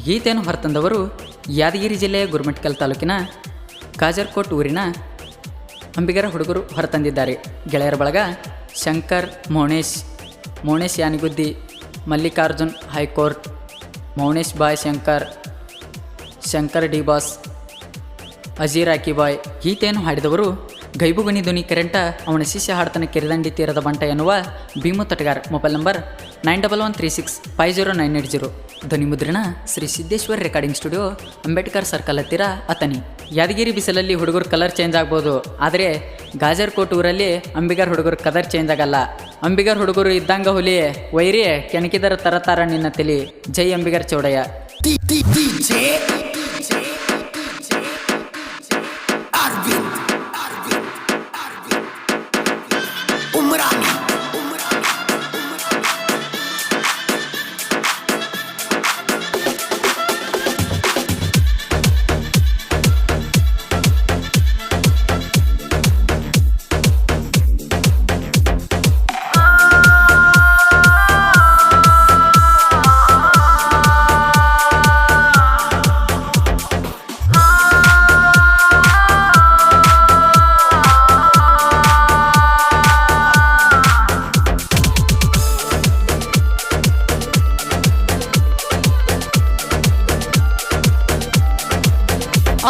ಗೀತೆಯನ್ನು ಹೊರತಂದವರು ಯಾದಗಿರಿ ಜಿಲ್ಲೆಯ ಗುರುಮಠಕಲ್ ತಾಲೂಕಿನ ಕಾಜರ್ಕೋಟ್ ಊರಿನ ಅಂಬಿಗರ ಹುಡುಗರು ಹೊರತಂದಿದ್ದಾರೆ. ಗೆಳೆಯರ ಬಳಗ ಶಂಕರ್, ಮೌನೇಶ್ ಯಾನಿಗುದ್ದಿ, ಮಲ್ಲಿಕಾರ್ಜುನ್ ಹೈಕೋರ್ಟ್, ಮೌನೇಶ್ ಬಾಯ್ ಶಂಕರ್ ಡಿ ಬಾಸ್, ಅಜೀರ್ ಆಕಿಬಾಯ್. ಗೀತೆಯನ್ನು ಹಾಡಿದವರು ಗೈಬುಗಣಿ ಧ್ವನಿ ಕರೆಂಟ ಅವನ ಶಿಷ್ಯ ಹಾಡ್ತಾನೆ ಕೆರೆದಂಡಿ ತೀರದ ಬಂಟ ಎನ್ನುವ ಭೀಮು ತಟಗಾರ್. Mobile number 9136500980. ಧ್ವನಿ ಮುದ್ರಣ Shri Siddeshwar recording studio, Ambedkar circle ಹತ್ತಿರ ಅತನಿ. ಯಾದಗಿರಿ ಬಿಸಿಲಲ್ಲಿ ಹುಡುಗರು ಕಲರ್ ಚೇಂಜ್ ಆಗ್ಬೋದು, ಆದರೆ ಗಾಜರ್ಕೋಟ್ ಊರಲ್ಲಿ ಅಂಬಿಗರ್ ಹುಡುಗರು ಕಲರ್ ಚೇಂಜ್ ಆಗಲ್ಲ. ಅಂಬಿಗರ್ ಹುಡುಗರು ಇದ್ದಂಗ ಹುಲಿ ವೈರಿ ಕೆಣಕಿದರ ತರತಾರ ನಿನ್ನ ತಲಿ. ಜೈ ಅಂಬಿಗರ್ ಚೌಡಯ್ಯ.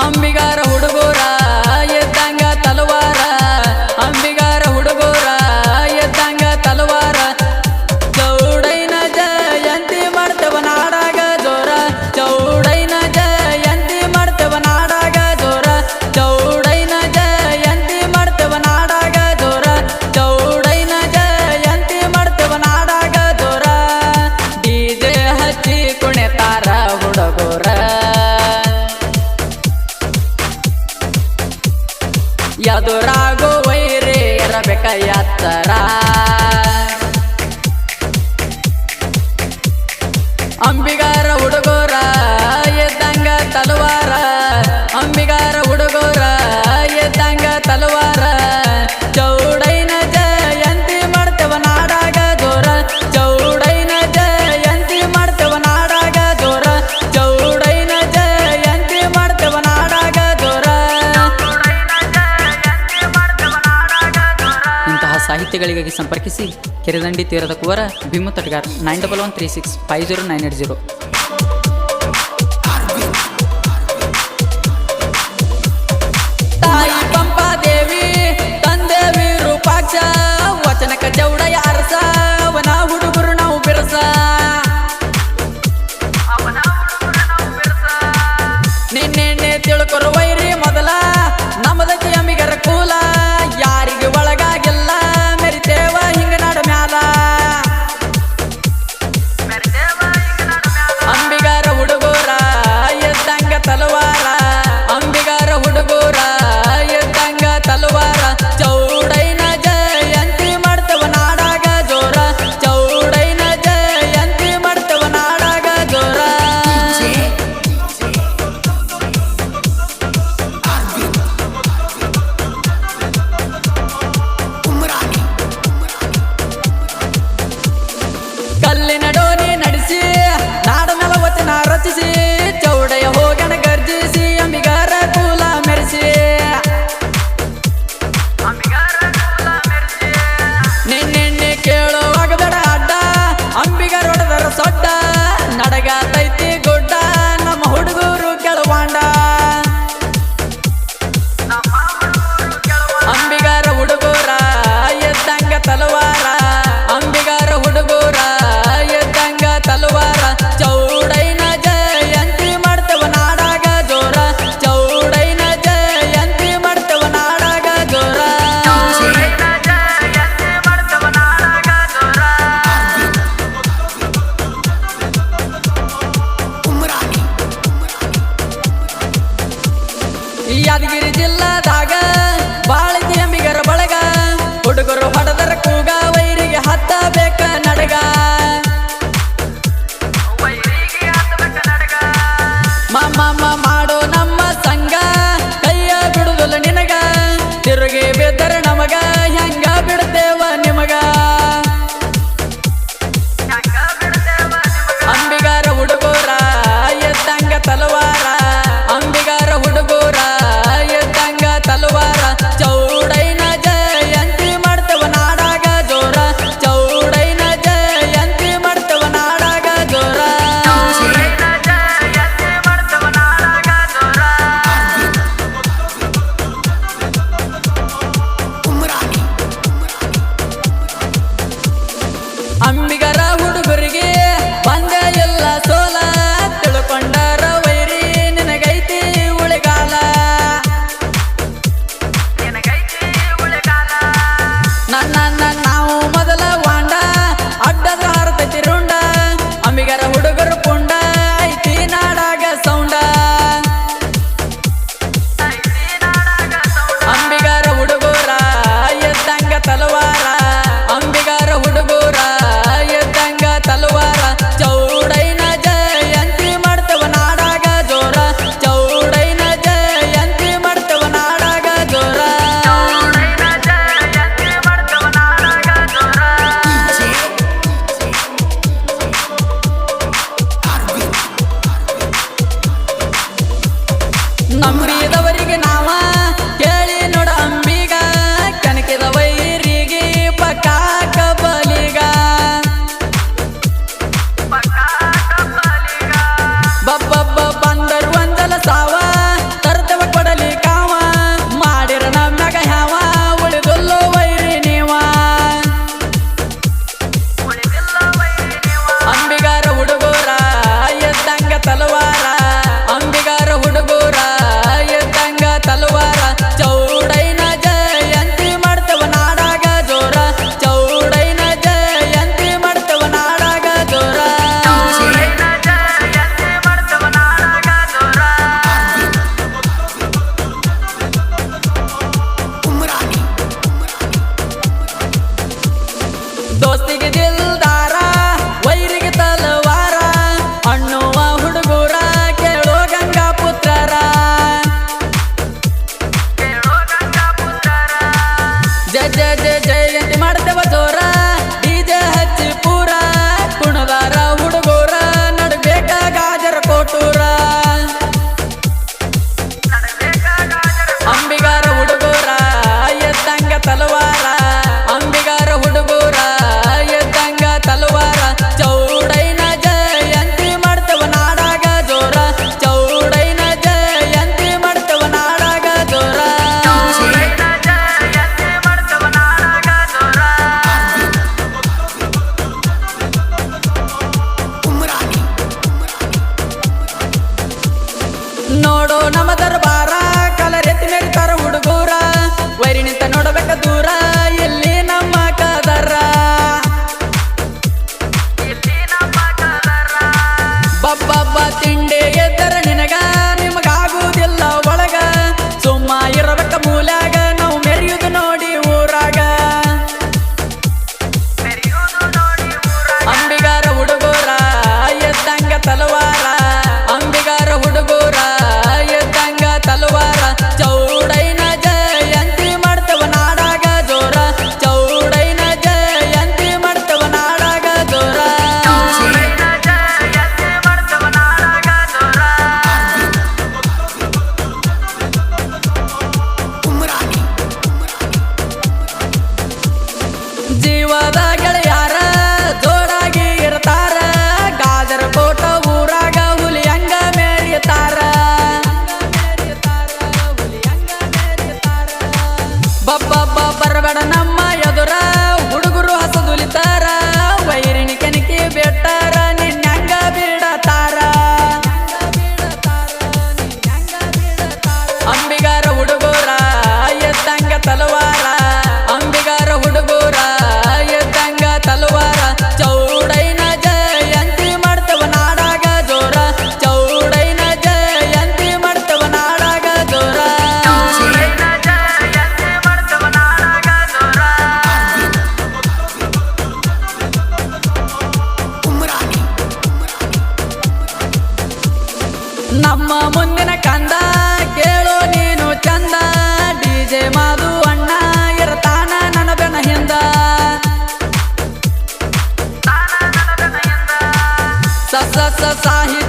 ಅಂಬಿಗಾರ ಹುಡುಗರ ಎದ್ದಂಗ ತಲವಾರ, ಅಂಬಿಗಾರ ಹುಡುಗರ ಎದ್ದಂಗ ತಲವಾರ. ಚೌಡೈನ ಜಯಂತಿ ಮಾಡ್ತೇವ ನಾಡಾಗ ಜೋರ, ಚೌಡೈನ ಜಯಂತಿ ಮಾಡ್ತೇವ ನಾಡಾಗ ಜೋರ, ಚೌಡೈನ ಜಯಂತಿ ಮಾಡ್ತೇವ ನಾಡಾಗ ಜೋರ, ಚೌಡೈನ ಜಯಂತಿ ಮಾಡ್ತೇವ ನಾಡಾಗ ಜೋರ. ಡಿಜೆ ಹಚ್ಚಿ ಕುಣಿತಾರ ಹುಡುಗರ, ಎದುರಾಗೋ ವೈರಿ ಇರಬೇಕ ಎತ್ತರ. ಅಂಬಿಗಾರ ಹುಡುಗರ ಎದ್ದಂಗ ತಲವಾರ, ಅಂಬಿಗಾರ ಹುಡುಗರ ಎದ್ದಂಗ ತಲವಾರ. ಚೌಡೈನ ಜಯಂತಿ ಮಾಡ್ತೇವ ನಾಡಾಗ ಜೋರ, ಚೌಡೈನ ಜಯಂತಿ ಮಾಡ್ತೇವ ನಾಡಾಗ ಜೋರ, ಚೌಡೈನ ಜಯಂತಿ ಮಾಡ್ತೇವ ನಾಡಾಗ ಜೋರ. ಇಂತಹ ಸಾಹಿತ್ಯಗಳಿಗಾಗಿ ಸಂಪರ್ಕಿಸಿ ಕೆರೆದಂಡಿ ತೀರದ ಕುವರ ಭೀಮು ತಟಗಾರ್ 9136500980. ತಾಯಿ ಪಂಪಾದೇವಿ ತಂದೆ ವಿರೂಪಾಕ್ಷ, ವಚನಕ ಚೌಡಯ್ಯ ಅರಸ, ಅವನ ಹುಡುಗರು ನಾವು ಬಿರಸ. ನಿನ್ನೆ ತಿಳ್ಕೊರು ವೈರಿ ಮೊದಲ ನಮ್ಮದಕ್ಕೆ ಅಂಬಿಗರ ಕೂಲ. ಯಾರಿಗೆ ಒಳಗಾಗಿಲ್ಲ ಮೆರಿತೇವ ಹಿಂಗ ನಾಡ ಮ್ಯಾಲ. ಅಂಬಿಗಾರ ಹುಡುಗರ ಎದ್ದಂಗ ತಲವಾರ, ಅಂಬಿಗಾರ ಹುಡುಗರ ಎದ್ದಂಗ ತಲವಾರ. ಚೌಡೈನ ಜಯಂತಿ ಮಾಡ್ತೇವ ನಾಡಾಗ ಜೋರ, ಚೌಡೈನ ಜಯಂತಿ ಮಾಡ್ತೇವ ನಾಡಾಗ ಜೋರ. ಕಲ್ಲಿನ ಡೋನಿ ನಡೆಸಿ ನಾಡ ನೆಲ ವಚನ ರಚಿಸಿ, ಚೌಡಯ್ಯ ಹೋಗಣ ಗರ್ಜಿಸಿ ಅಂಬಿಗಾರ ಕೂಲ ಮೆರೆಸಿ. ನಿನ್ನೆ ಕೇಳುವಾಗ ಬೇಡ ಅಡ್ಡ, ಅಂಬಿಗಾರ ಹೊಡೆದರ ಸೊಡ್ಡ. ನಡಗಾತೈತಿ ಗುಡ್ಡ ನಮ್ಮ ಹುಡುಗರು ಕೆಳವಾಂಡ. ಅಂಬಿಗಾರ ಹುಡುಗರ ಎದ್ದಂಗ ತಲವಾರ, ಅಂಬಿಗಾರ ಹುಡುಗರ ಎದ್ದಂಗ ತಲವಾರ. ಚೌಡೈನ ಜಯಂತಿ ಮಾಡ್ತೇವ ನಾಡಾಗ ಜೋರ, ಚೌಡೈನ ಜಯಂತಿ ಮಾಡ್ತೇವ ನಾಡಾಗ ಜೋರ. ಯಾದಗಿರಿ ಜಿಲ್ಲಾದಾಗ ಬಾಳಿತಿ ಅಂಬಿಗರ ಬಳಗ, ಹುಡುಗರು ಹೊಡೆದರ ಕೂಗ ವೈರಿಗೆ ಹತ್ತಬೇಕ ನಡಗ. ಮಮ್ಮ ಮಾಡೋ ನಮ್ಮ ಸಂಗ, ಕೈಯ ಬಿಡುದಿಲ್ಲ ನಿನಗ. ತಿರುಗಿ ಬಿದ್ದರ ನಮಗ ಹೆಂಗ ಬಿಡ್ತೇವ ನಿಮಗ. ಅಂಬಿಗಾರ ಹುಡುಗರ ಎದ್ದ ಅಂಬಿಗರ ಹುಡುಗರಿಗೆ ಬಂದೆ ಎಲ್ಲ ಸೋಲ ತಿಳ್ಕೊಂಡರ ವೈರಿ ನಿನಗೈತಿ ಉಳಿಗಾಲ ನನ್ನ ನಾವು ಮೊದಲ ವಾಂಡ ಅಡ್ಡದ ಹಾರತೈತಿ ರುಂಡ ಅಂಬಿಗರ ಹುಡುಗರು ಪುಂಡ ಐತಿ ನಾಡಾಗ ಸೌಂಡ ಅಂಬಿಗರ ಹುಡುಗರ ಎದ್ದಂಗ ತಲವಾರ ಅಂಬಿಗರ ಹುಡುಗರ ಎದ್ದಂಗ ತಲವಾರ ಚೌಡೈನ ಜಯಂತಿ ಮಾಡ್ತವ ನಾಡಾಗ ಜೋರ ಚೌಡೈನ ಜಯಂತಿ ಮಾಡ್ತವ ನಾಡಾಗ ಜೋರ ನಂಬಿದವರಿಗೆ ನಾವ ಕೇಳಿ ನೋಡ ಅಂಬಿಗ ಕನಕಿದ ವೈರಿಗೆ ಪಕ್ಕಾಕ ಬಲಿಗ ಬಬ್ಬಬ್ಬ ಬಂದರು ಒಂದಲ ಸಾವ ತರ್ತವ ಕೊಡಲಿ ಕಾವ ಮಾಡಿರ ನಮ್ಯಾಗ ಹ್ಯಾವ ಉಳಿದಲ್ಲೋ ವೈರಿ ನೀವ ಅಂಬಿಗಾರ ಹುಡುಗರ ಎದ್ದಂಗ ತಲವಾರ ಅಂಬಿಗಾರ ಹುಡುಗರ ಎದ್ದಂಗ ತಲವಾರ ಚೌಡೈನ ಜಯಂತಿ ಮಾಡ್ತವ ನಾಡಾಗ ಜೋರ ಚೌಡೈನ ಜಯಂತಿ ಮಾಡ್ತವ ನಾಡಾಗ ಜೋರ ದೋಸ್ತಿಗೆ ದಿಲ್ದಾರ ವೈರಿಗೆ ತಲವಾರ ಅನ್ನುವ ಹುಡುಗರ ಕೇಳೋ ಗಂಗಾ ಪುತ್ರರ ಜಯಂತಿ ಮಾಡ್ತೇವ ಜೋರ ಡಿಜೆ ಹಚ್ಚಿ ಪೂರ ಕುಣದಾರ ಹುಡುಗರ ನಡ್ಬೇಕ ಗಾಜರ ಕೋಟೂರ ಅಂಬಿಗಾರ ಹುಡುಗರ ಎದ್ದಂಗ ತಲವಾರ ಅಂಬಿಗಾರ ಹುಡುಗರ ಎದ್ದಂಗ ತಲವಾರ ಚೌಡೈನ ಜಯಂತಿ ಮಾಡ್ತವ ನಾಡಾಗ ಜೋರ ಚೌಡೈನ ಜಯಂತಿ ಮಾಡ್ತವ ನಾಡಾಗ ಜೋರ ನೋಡೋ ನಮ್ಮ ದರ್ಬಾರ ಕಲರೆತ್ತಿ ನಡೀತಾರ ಹುಡುಗೂರ ವೈರಿ ನಿಂತ ನೋಡಬೇಕ ದೂರ ಎಲ್ಲಿ ನಮ್ಮ ಕದರ ಬಬ್ಬಬ್ಬ ತಿಂಡಿ ಎದ್ದರ ನಿನಗ ನಿಮಗಾಗುವುದಿಲ್ಲ ಒಳಗ ಸುಮ್ಮ ಇರಬೇಕ ಮೂಲ್ಯಾಗ ನಾವು ಮೆರೆಯುವುದು ನೋಡಿ ಊರಾಗ ಅಂಬಿಗಾರ ಹುಡುಗರ ಎದ್ದಂಗ ತಲವಾರ ಅಂಬಿಗಾರ ಹುಡುಗರ ಎದ್ದಂಗ ತಲವಾರ ಚೌಡೈನ ಜಯಂತಿ ಮಾಡ್ತವ ನಾಡಾಗ ಜೋರ ಚೌಡೈನ ಜಯಂತಿ ಮಾಡ್ತವ ನಾಡಾಗ ಜೋರ ಜೀವದ ಗೆಳೆಯಾರ ಜೋಡಾಗಿ ಇರ್ತಾರ ಗಾಜರ ಕೋಟ ಊರಾಗ ಹುಲಿಯಂಗ ಮೇರಿತಾರ ಬಬ್ಬಬ್ಬ ಬರಬೇಡ ನಮ್ಮ ಎದುರ ಹುಡುಗರು ಹಸದುಲಿತಾರ ವೈರಿಣಿ ಕೆನಕಿ ಬೆಟ್ಟಾರ ನಿನ್ನಂಗ ಬಿಡತಾರ ಅಂಬಿಗಾರ ಹುಡುಗರ ಎದ್ದಂಗ ತಲವಾರ ಅಂಬಿಗಾರ ಹುಡುಗರ ಎದ್ದಂಗ ತಲವಾರ ಚೌಡೈನ ಜಯಂತಿ ಮಾಡ್ತವ ನಾಡಾಗ ಜೋರ ಚೌಡೈನ ಜಯಂತಿ ಮಾಡ್ತವ ನಾಡಾಗ ಜೋರ ನಮ್ಮ ಮುಂದಿನ ಕಂದ ಕೇಳೋ ನೀನು ಚಂದ ಡಿಜೆ ಮಾದು ಅಣ್ಣ ಇರ್ತಾನ ನನ್ನ ಬೆನ ಹಿಂದ ಸ ಸಾಹಿತ್ಯ